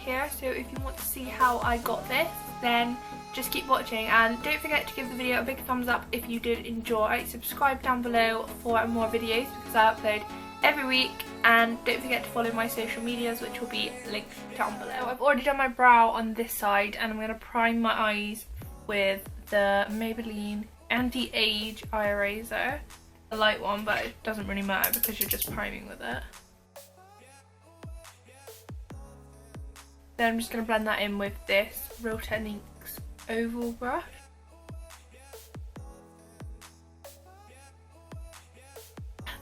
here, so if you want to see how I got this, then just keep watching, and don't forget to give the video a big thumbs up if you did enjoy. Subscribe down below for more videos because I upload every week, and don't forget to follow my social medias, which will be linked down below. I've already done my brow on this side, and I'm going to prime my eyes with the Maybelline Anti-Age Eye Eraser, a light one, but it doesn't really matter because you're just priming with it. Then I'm just going to blend that in with this Real Techniques oval brush.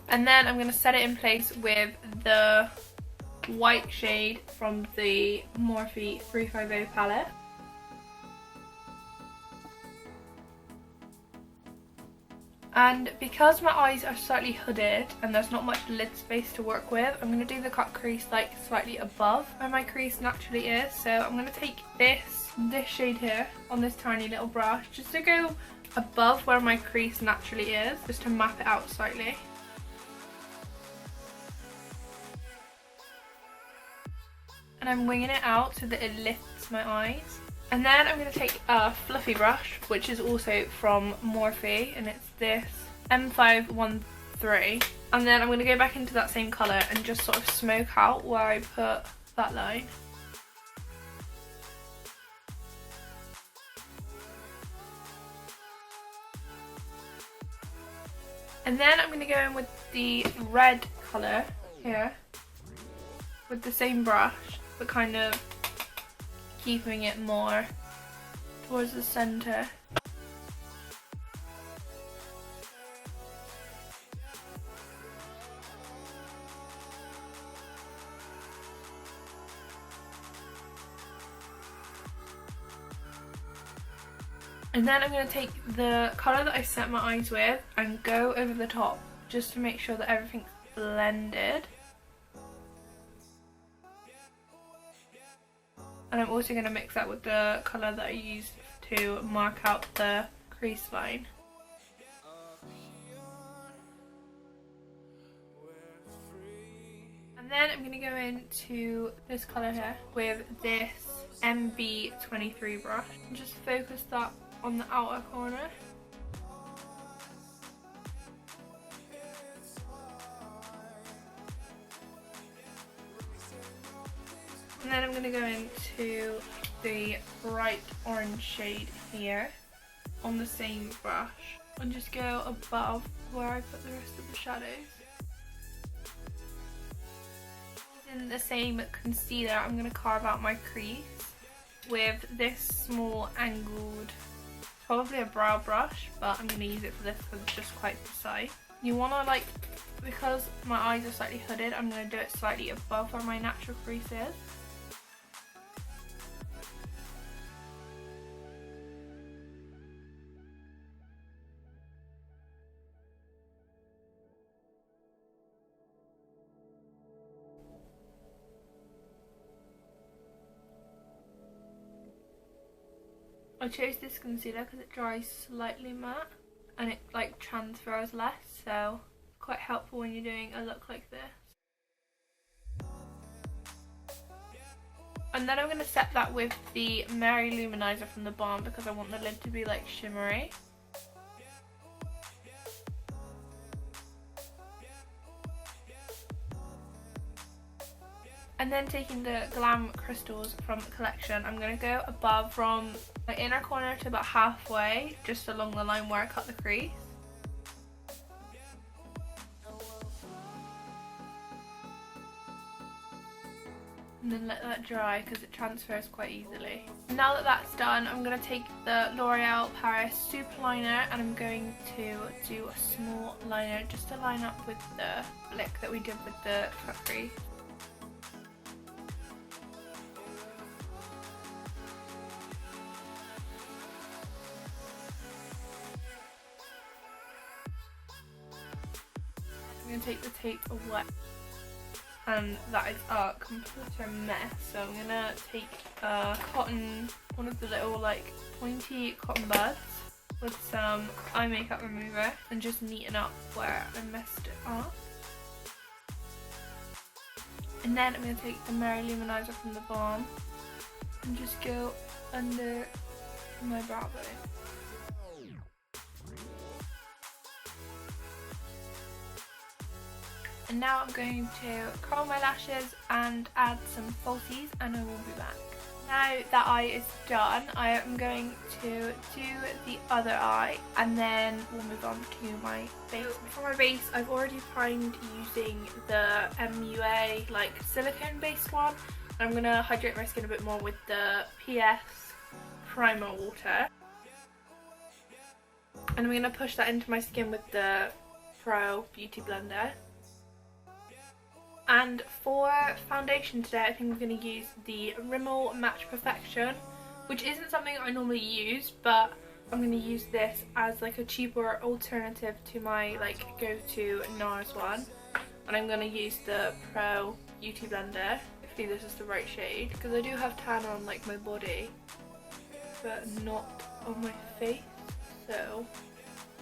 And then I'm going to set it in place with the white shade from the Morphe 350 palette. And because my eyes are slightly hooded and there's not much lid space to work with, I'm going to do the cut crease like slightly above where my crease naturally is. So I'm going to take this shade here on this tiny little brush just to go above where my crease naturally is, just to map it out slightly. And I'm winging it out so that it lifts my eyes. And then I'm going to take a fluffy brush, which is also from Morphe, and it's this M513. And then I'm going to go back into that same colour and just sort of smoke out where I put that line. And then I'm going to go in with the red colour here, with the same brush, but kind of keeping it more towards the centre. And then I'm going to take the colour that I set my eyes with and go over the top just to make sure that everything's blended. And I'm also going to mix that with the colour that I used to mark out the crease line. And then I'm going to go into this colour here with this MB23 brush and just focus that on the outer corner. And then I'm going to go into the bright orange shade here on the same brush and just go above where I put the rest of the shadows. In the same concealer, I'm going to carve out my crease with this small angled, probably a brow brush, but I'm going to use it for this because it's just quite precise. You want to, like, because my eyes are slightly hooded, I'm going to do it slightly above where my natural crease is. I chose this concealer because it dries slightly matte and it like transfers less, so quite helpful when you're doing a look like this. And then I'm going to set that with the Mary Luminizer from the Balm because I want the lid to be like shimmery. And then taking the Glam crystals from the collection, I'm going to go above from my inner corner to about halfway, just along the line where I cut the crease. And then let that dry because it transfers quite easily. Now that that's done, I'm going to take the L'Oreal Paris Super Liner and I'm going to do a small liner just to line up with the flick that we did with the cut crease. I'm going to take the tape away, and that is a complete mess, so I'm going to take one of the little like pointy cotton buds with some eye makeup remover and just neaten up where I messed it up. And then I'm going to take the Mary Luminizer from the Balm and just go under my brow bone. And now I'm going to curl my lashes and add some falsies, and I will be back. Now that eye is done, I am going to do the other eye and then we'll move on to my base. For my base, I've already primed using the MUA like silicone based one. I'm going to hydrate my skin a bit more with the PS primer water. And I'm going to push that into my skin with the Pro Beauty Blender. And for foundation today, I think I'm going to use the Rimmel Match Perfection, which isn't something I normally use, but I'm going to use this as like a cheaper alternative to my like go-to NARS one. And I'm going to use the Pro Beauty Blender. Hopefully this is the right shade, because I do have tan on like my body, but not on my face, so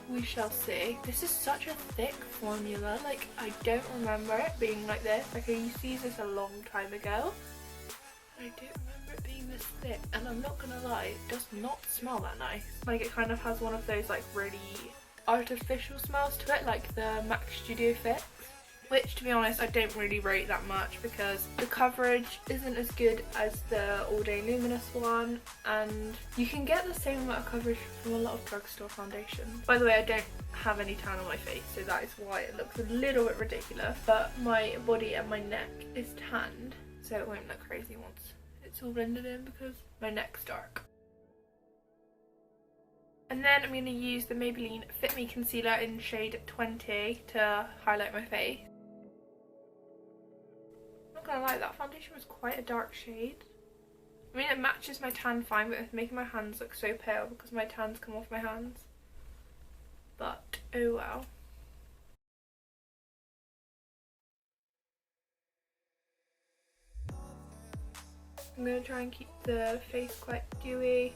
we shall see. This is such a thick formula, like I don't remember it being like this. Like I used to use this a long time ago. I don't remember it being this thick, and I'm not gonna lie, it does not smell that nice. Like it kind of has one of those like really artificial smells to it, like the MAC Studio Fix. Which, to be honest, I don't really rate that much because the coverage isn't as good as the All Day Luminous one, and you can get the same amount of coverage from a lot of drugstore foundations. By the way, I don't have any tan on my face, so that is why it looks a little bit ridiculous, but my body and my neck is tanned, so it won't look crazy once it's all blended in because my neck's dark. And then I'm going to use the Maybelline Fit Me Concealer in shade 20 to highlight my face. I'm not gonna lie, that foundation was quite a dark shade. I mean, it matches my tan fine, but it's making my hands look so pale because my tan's come off my hands. But oh well. I'm gonna try and keep the face quite dewy,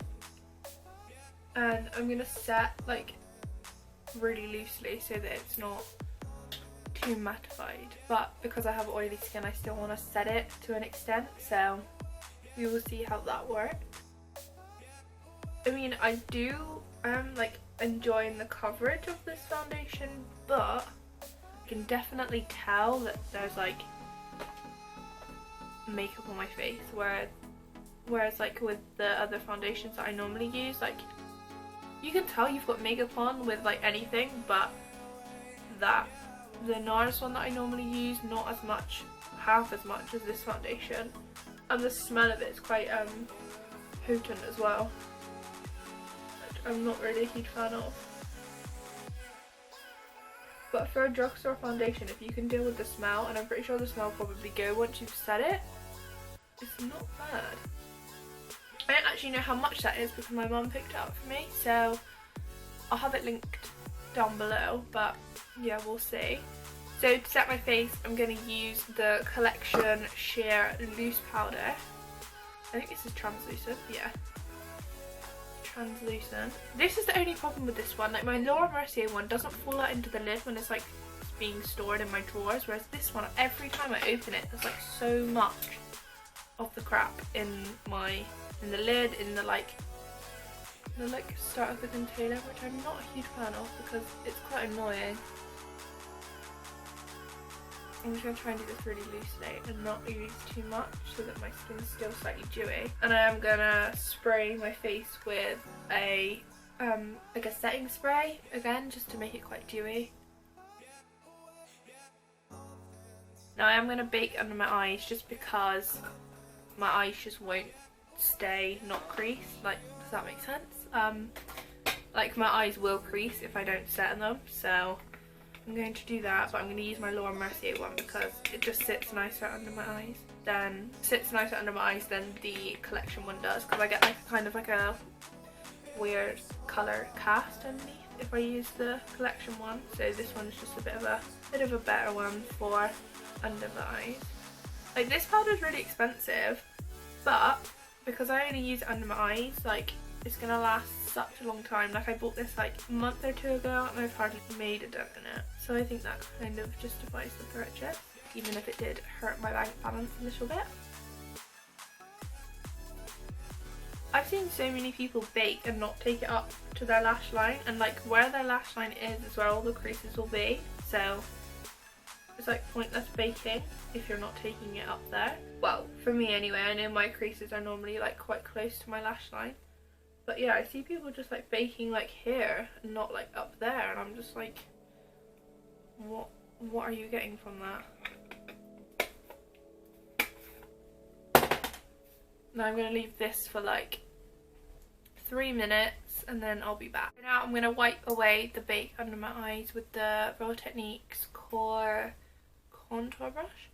and I'm gonna set like really loosely so that it's not too mattified, but because I have oily skin I still want to set it to an extent, so we will see how that works. I mean, I am like enjoying the coverage of this foundation, but I can definitely tell that there's like makeup on my face, whereas like with the other foundations that I normally use, like you can tell you've got makeup on with like anything, but the NARS one that I normally use, not as much, half as much as this foundation, and the smell of it is quite potent as well, which I'm not really a huge fan of. But for a drugstore foundation, if you can deal with the smell, and I'm pretty sure the smell will probably go once you've set it, it's not bad. I don't actually know how much that is because my mum picked it up for me, so I'll have it linked down below, but yeah, we'll see. So to set my face, I'm going to use the Collection Sheer Loose Powder. I think this is translucent, yeah. Translucent. This is the only problem with this one, like my Laura Mercier one doesn't fall out into the lid when it's like being stored in my drawers, whereas this one, every time I open it, there's like so much of the crap in the lid, in the start of the container, which I'm not a huge fan of because it's quite annoying. I'm just going to try and do this really loosely and not use too much so that my skin's still slightly dewy. And I am going to spray my face with a like a setting spray again, just to make it quite dewy. Now I am going to bake under my eyes just because my eyes just won't stay not creased. Like, does that make sense? Like my eyes will crease if I don't set them, so I'm going to do that, but I'm going to use my Laura Mercier one because it just sits nicer under my eyes than the Collection one does, because I get like kind of like a weird colour cast underneath if I use the Collection one. So this one is just a bit of a better one for under the eyes. Like, this powder is really expensive, but because I only use it under my eyes, like it's gonna last such a long time. Like, I bought this like a month or two ago and I've hardly made a dent in it, so I think that kind of justifies the purchase, even if it did hurt my bank balance a little bit. I've seen so many people bake and not take it up to their lash line, and like where their lash line is where all the creases will be, so it's like pointless baking if you're not taking it up there. Well, for me anyway, I know my creases are normally like quite close to my lash line, but yeah, I see people just like baking like here and not like up there, and I'm just like, what are you getting from that? Now I'm going to leave this for like 3 minutes and then I'll be back. Now I'm going to wipe away the bake under my eyes with the Real Techniques Core Contour Brush.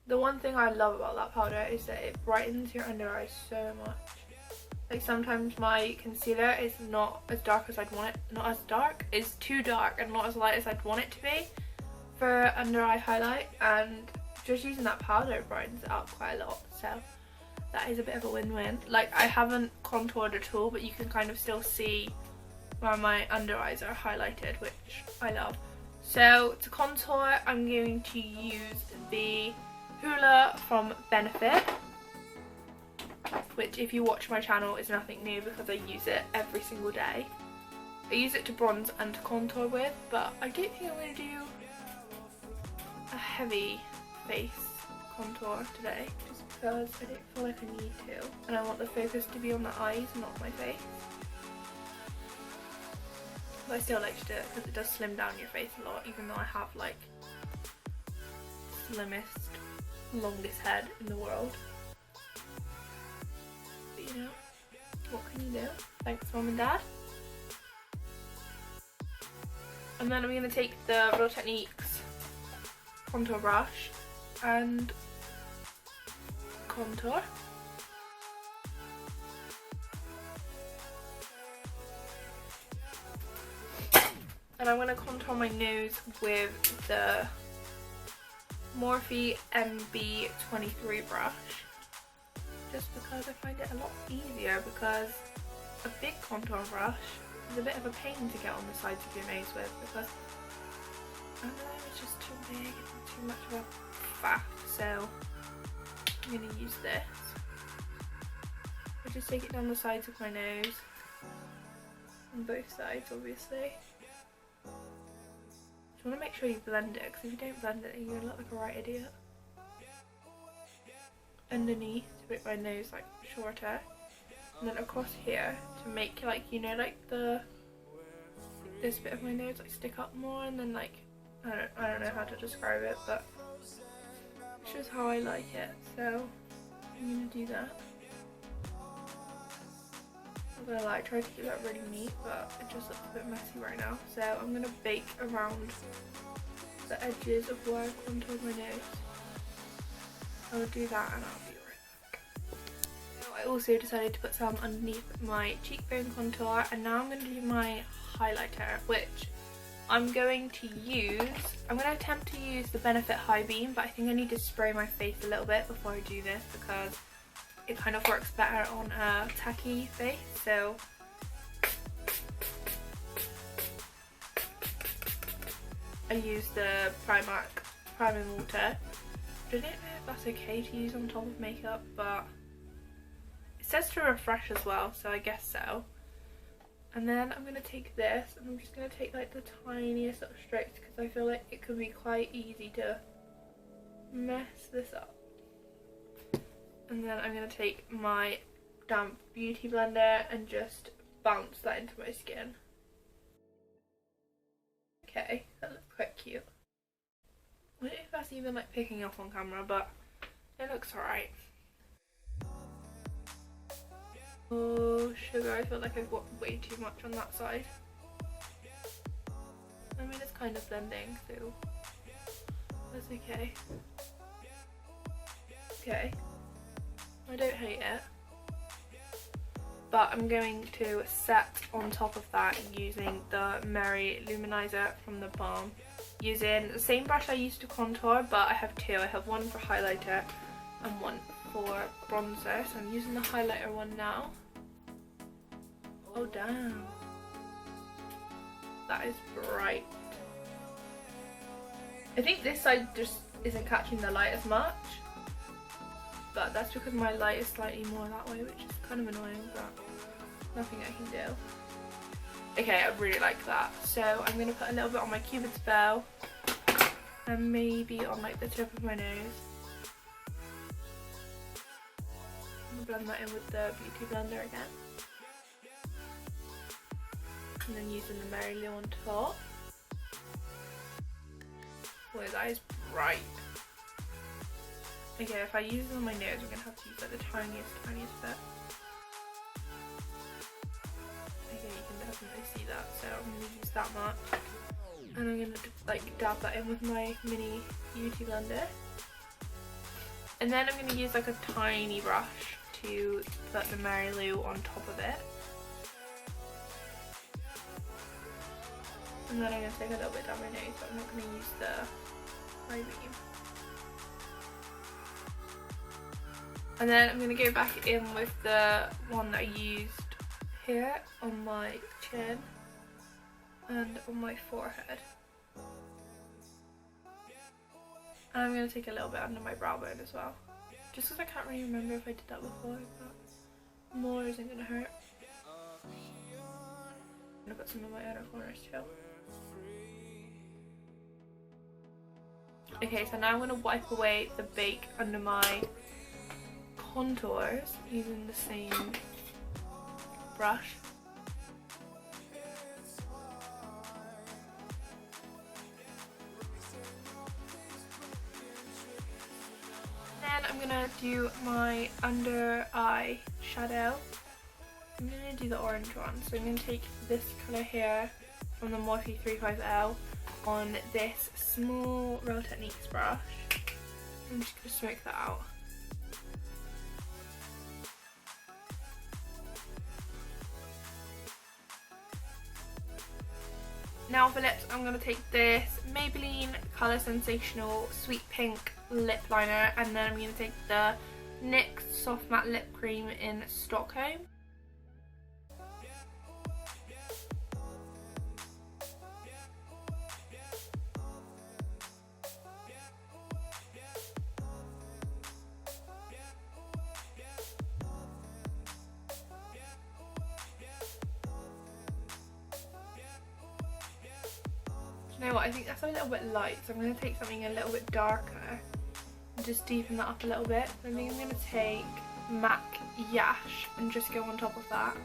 The one thing I love about that powder is that it brightens your under eyes so much. Like sometimes my concealer is not as dark as I'd want it, not as dark, it's too dark and not as light as I'd want it to be for under eye highlight, and just using that powder brightens it up quite a lot, so that is a bit of a win-win. Like I haven't contoured at all, but you can kind of still see where my under eyes are highlighted, which I love. So to contour, I'm going to use the Hoola from Benefit, which if you watch my channel is nothing new because I use it every single day. I use it to bronze and to contour with, but I don't think I'm going to do a heavy face contour today just because I don't feel like I need to, and I want the focus to be on the eyes, not my face. But I still like to do it because it does slim down your face a lot, even though I have like slimmest, longest head in the world. But you know, what can you do? Thanks Mom and Dad. And then I'm going to take the Real Techniques contour brush and contour. And I'm going to contour my nose with the Morphe MB23 brush, just because I find it a lot easier, because a big contour brush is a bit of a pain to get on the sides of your nose with, because I don't know, it's just too big and too much of a faff. So I'm going to use this. I just take it down the sides of my nose, on both sides obviously. Just want to make sure you blend it, because if you don't blend it, you're going to look like a right idiot. Underneath to make my nose like shorter, and then across here to make like, you know, like this bit of my nose like stick up more, and then like I don't know how to describe it, but it's just how I like it, so I'm gonna do that. I'm gonna lie, I tried to keep that really neat, but it just looks a bit messy right now, so I'm gonna bake around the edges of where I contoured my nose. I'll do that and I'll be right back. So I also decided to put some underneath my cheekbone contour, and now I'm going to do my highlighter, which I'm going to attempt to use the Benefit High Beam, but I think I need to spray my face a little bit before I do this because it kind of works better on a tacky face. So I use the Primark Priming Water. I don't know if that's okay to use on top of makeup, but it says to refresh as well, so I guess so. And then I'm going to take this and I'm just going to take like the tiniest little strokes, because I feel like it could be quite easy to mess this up. And then I'm going to take my damp beauty blender and just bounce that into my skin. Okay, that looks quite cute. I don't know if that's even like picking up on camera, but it looks alright. Oh, sugar, I feel like I've got way too much on that side. I mean, it's kind of blending, so that's okay. Okay, I don't hate it. But I'm going to set on top of that using the Merry Luminizer from the Balm. Using the same brush I used to contour, but I have two. I have one for highlighter and one for bronzer, so I'm using the highlighter one now. Oh damn, that is bright. I think this side just isn't catching the light as much. but that's because my light is slightly more that way, which is kind of annoying, but nothing I can do. Okay, I really like that. So I'm going to put a little bit on my Cupid's bow and maybe on like the tip of my nose. I'm going to blend that in with the beauty blender again. And then using the Mary Lou on top. Boy, that is bright. Okay, if I use it on my nose, I'm going to have to use like the tiniest bit. Okay, you can definitely see that, so I'm going to use that much. And I'm going to like dab that in with my mini beauty blender. And then I'm going to use like a tiny brush to put the Mary Lou on top of it. And then I'm going to take a little bit down my nose, but I'm not going to use the eye beam. And then I'm going to go back in with the one that I used here on my chin and on my forehead. And I'm going to take a little bit under my brow bone as well. Just because I can't really remember if I did that before, but more isn't going to hurt. I'm going to put some in my outer corners too. Okay, so now I'm going to wipe away the bake under my contours using the same brush. Then I'm going to do my under eye shadow. I'm going to do the orange one. So I'm going to take this colour here from the Morphe 35L on this small Real Techniques brush. I'm just going to smoke that out. Now for lips, I'm going to take this Maybelline Colour Sensational Sweet Pink lip liner, and then I'm going to take the NYX Soft Matte Lip Cream in Stockholm. You know what, I think that's a little bit light, so I'm going to take something a little bit darker and just deepen that up a little bit. I think I'm going to take MAC Yash and just go on top of that.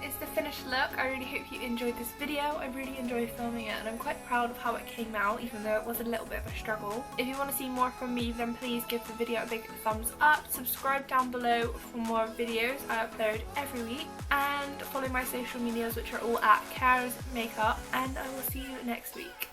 It's the finished look. I really hope you enjoyed this video. I really enjoyed filming it and I'm quite proud of how it came out, even though it was a little bit of a struggle. If you want to see more from me, then please give the video a big thumbs up, subscribe down below for more videos I upload every week, and follow my social medias, which are all at Cares Makeup, and I will see you next week.